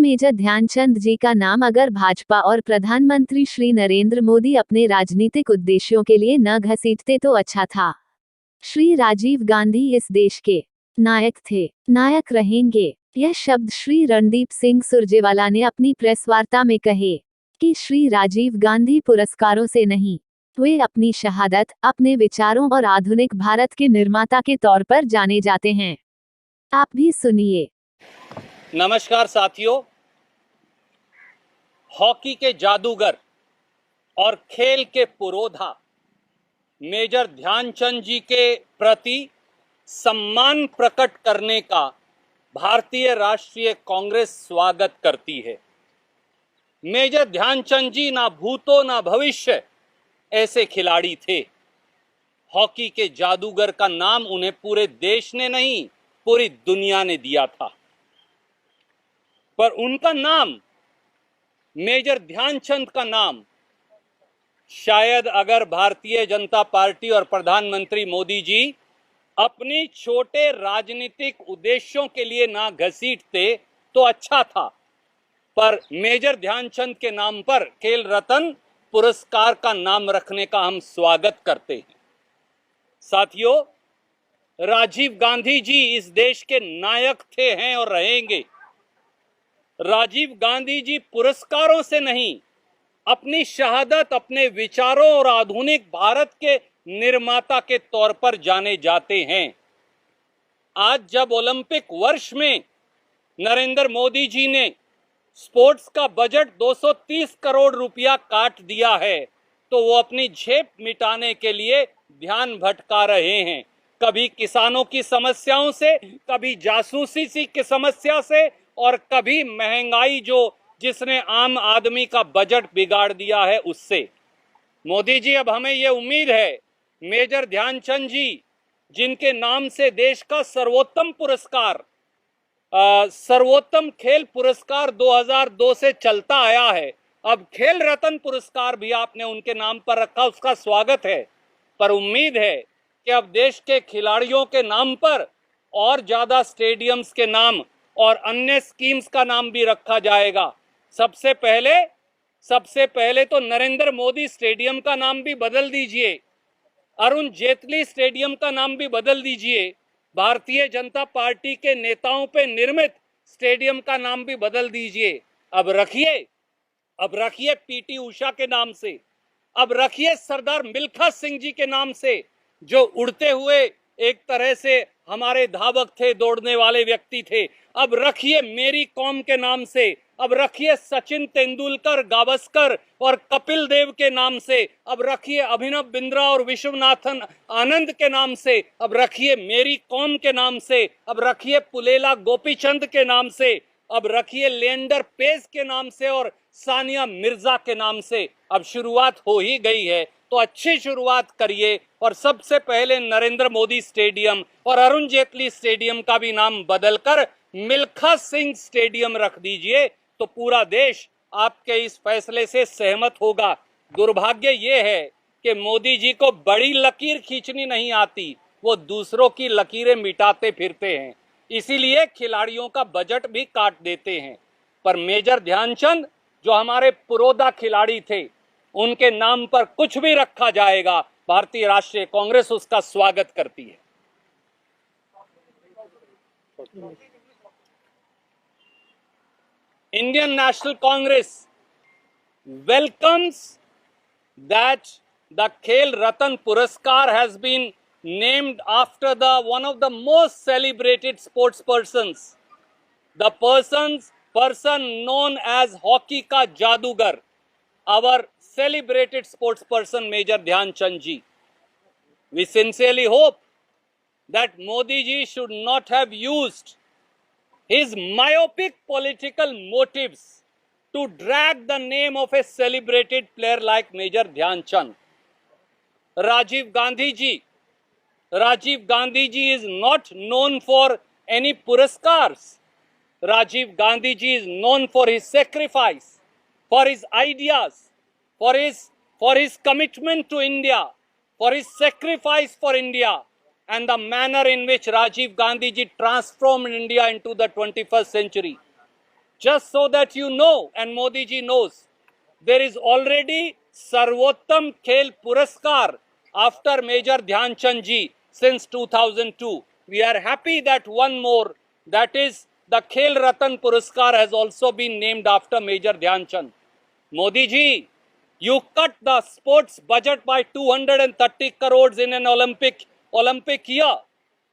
Major Dhyanchand जी का नाम अगर भाजपा और प्रधानमंत्री श्री नरेंद्र मोदी अपने राजनीतिक उद्देश्यों के लिए न घसीटते तो अच्छा था। श्री राजीव गांधी इस देश के नायक थे, नायक रहेंगे। यह शब्द श्री रणदीप सिंह सुरजेवाला ने अपनी प्रेस वार्ता में कहे कि श्री राजीव गांधी पुरस्कारों से नहीं, वे अपनी शहादत, अपने विचारों और आधुनिक भारत के निर्माता के तौर पर जाने जाते हैं। आप भी सुनिए। नमस्कार साथियों, हॉकी के जादूगर और खेल के पुरोधा मेजर ध्यानचंद जी के प्रति सम्मान प्रकट करने का भारतीय राष्ट्रीय कांग्रेस स्वागत करती है। मेजर ध्यानचंद जी ना भूतो ना भविष्य ऐसे खिलाड़ी थे। हॉकी के जादूगर का नाम उन्हें पूरे देश ने नहीं, पूरी दुनिया ने दिया था। पर उनका नाम, मेजर ध्यानचंद का नाम, शायद अगर भारतीय जनता पार्टी और प्रधानमंत्री मोदी जी अपनी छोटे राजनीतिक उद्देश्यों के लिए ना घसीटते तो अच्छा था। पर मेजर ध्यानचंद के नाम पर खेल रत्न पुरस्कार का नाम रखने का हम स्वागत करते हैं। साथियों, राजीव गांधी जी इस देश के नायक थे, हैं और रहेंगे। राजीव गांधी जी पुरस्कारों से नहीं, अपनी शहादत, अपने विचारों और आधुनिक भारत के निर्माता के तौर पर जाने जाते हैं। आज जब ओलंपिक वर्ष में नरेंद्र मोदी जी ने स्पोर्ट्स का बजट 230 करोड़ रुपया काट दिया है, तो वो अपनी झेप मिटाने के लिए ध्यान भटका रहे हैं। कभी किसानों की समस्याओं से, कभी जासूसी की समस्या से, और कभी महंगाई जिसने आम आदमी का बजट बिगाड़ दिया है उससे। मोदी जी, अब हमें ये उम्मीद है मेजर ध्यानचंद जी, जिनके नाम से देश का सर्वोत्तम पुरस्कार, सर्वोत्तम खेल पुरस्कार 2002 से चलता आया है, अब खेल रत्न पुरस्कार भी आपने उनके नाम पर रखा, उसका स्वागत है। पर उम्मीद है कि अब देश के खिलाड़ियों के नाम पर और ज्यादा स्टेडियम्स के नाम और अन्य स्कीम्स का नाम भी रखा जाएगा। सबसे पहले तो नरेंद्र मोदी स्टेडियम का नाम भी बदल दीजिए, अरुण जेटली स्टेडियम का नाम भी बदल दीजिए, भारतीय जनता पार्टी के नेताओं पे निर्मित स्टेडियम का नाम भी बदल दीजिए। अब रखिए पीटी उषा के नाम से, अब रखिए सरदार मिल्खा सिंह जी के नाम से, जो उड़ते हुए एक तरह से हमारे धावक थे, दौड़ने वाले व्यक्ति थे। अब रखिए मेरी कौम के नाम से, अब रखिए सचिन तेंदुलकर, गावस्कर और कपिल देव के नाम से, अब रखिए अभिनव बिंद्रा और विश्वनाथन आनंद के नाम से, अब रखिए मेरी कौम के नाम से, अब रखिए पुलेला गोपीचंद के नाम से, अब रखिए लिएंडर पेस के नाम से और सानिया मिर्जा के नाम से। अब शुरुआत हो ही गई है तो अच्छी शुरुआत करिए और सबसे पहले नरेंद्र मोदी स्टेडियम और अरुण जेटली स्टेडियम का भी नाम बदलकर मिल्खा सिंह स्टेडियम रख दीजिए, तो पूरा देश आपके इस फैसले से सहमत होगा। दुर्भाग्य ये है कि मोदी जी को बड़ी लकीर खींचनी नहीं आती, वो दूसरों की लकीरें मिटाते फिरते हैं, इसीलिए खिलाड़ियों का बजट भी काट देते हैं। पर मेजर ध्यानचंद, जो हमारे पुरोधा खिलाड़ी थे, उनके नाम पर कुछ भी रखा जाएगा, भारतीय राष्ट्रीय कांग्रेस उसका स्वागत करती है। Indian National Congress welcomes that the Khel Ratan Puraskar has been named after one of the most celebrated sports persons, the person known as hockey ka jadugar, our celebrated sports person Major Dhyanchand ji. We sincerely hope that Modi ji should not have used his myopic political motives to drag the name of a celebrated player like Major Dhyanchand. Rajiv Gandhi ji is not known for any puraskars. Rajiv Gandhi ji is known for his sacrifice, for his ideas, for his commitment to India, for his sacrifice for India, and the manner in which Rajiv Gandhi ji transformed India into the 21st century. just so that you know, and Modi ji knows, there is already Sarvottam Khel Puraskar after Major Dhyan Chand ji since 2002. We are happy that one more, that is the Khel Ratan Puraskar, has also been named after Major Dhyan Chand. Modi ji, you cut the sports budget by 230 crores in an Olympic year,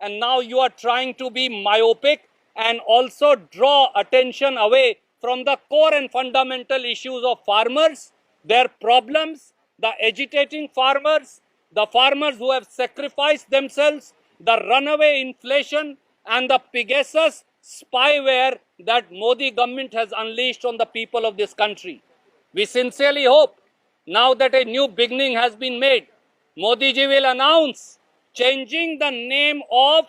and now you are trying to be myopic and also draw attention away from the core and fundamental issues of farmers, their problems, the agitating farmers, the farmers who have sacrificed themselves, the runaway inflation, and the Pegasus spyware that Modi government has unleashed on the people of this country. We sincerely hope, now that a new beginning has been made, Modi ji will announce changing the name of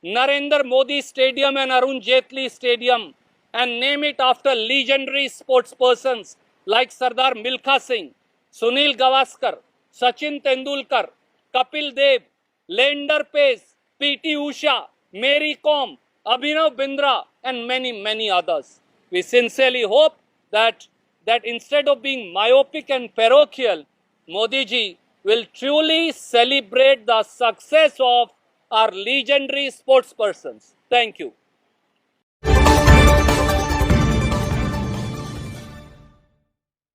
Narendra Modi Stadium and Arun Jaitley Stadium and name it after legendary sportspersons like Sardar Milkha Singh, Sunil Gavaskar, Sachin Tendulkar, Kapil Dev, Leander Paes, P.T. Usha, Mary Kom, Abhinav Bindra, and many others. We sincerely hope that instead of being myopic and parochial, Modi ji will truly celebrate the success of our legendary sportspersons. Thank you.